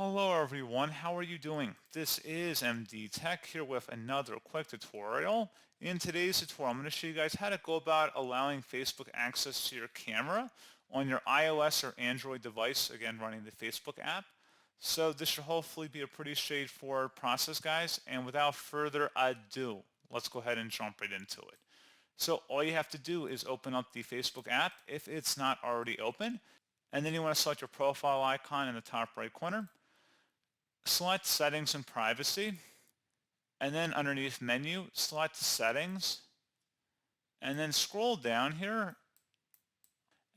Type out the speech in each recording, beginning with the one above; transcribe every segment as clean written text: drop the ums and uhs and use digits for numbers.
Hello everyone, how are you doing? This is MD Tech here with another quick tutorial. In today's tutorial, I'm going to show you guys how to go about allowing Facebook access to your camera on your iOS or Android device, again running the Facebook app. So this should hopefully be a pretty straightforward process, guys, and without further ado, let's go ahead and jump right into it. So all you have to do is open up the Facebook app if it's not already open, and then you want to select your profile icon in the top right corner. Select Settings and Privacy, and then underneath Menu, select Settings, and then scroll down here,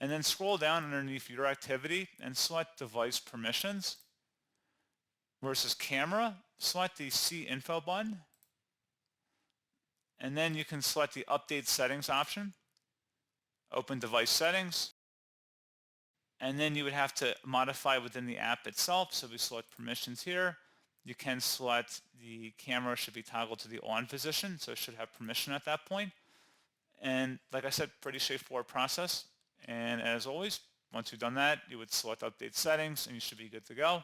and then scroll down underneath Your Activity and select Device Permissions. Versus Camera, select the See Info button, and then you can select the Update Settings option. Open Device Settings, and then you would have to modify within the app itself. So we select Permissions here. You can select the camera should be toggled to the on position, so it should have permission at that point. And like I said, pretty straightforward process. And as always, once you've done that, you would select Update Settings and you should be good to go.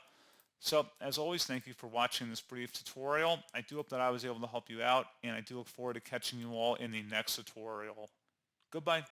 So as always, thank you for watching this brief tutorial. I do hope that I was able to help you out, and I do look forward to catching you all in the next tutorial. Goodbye.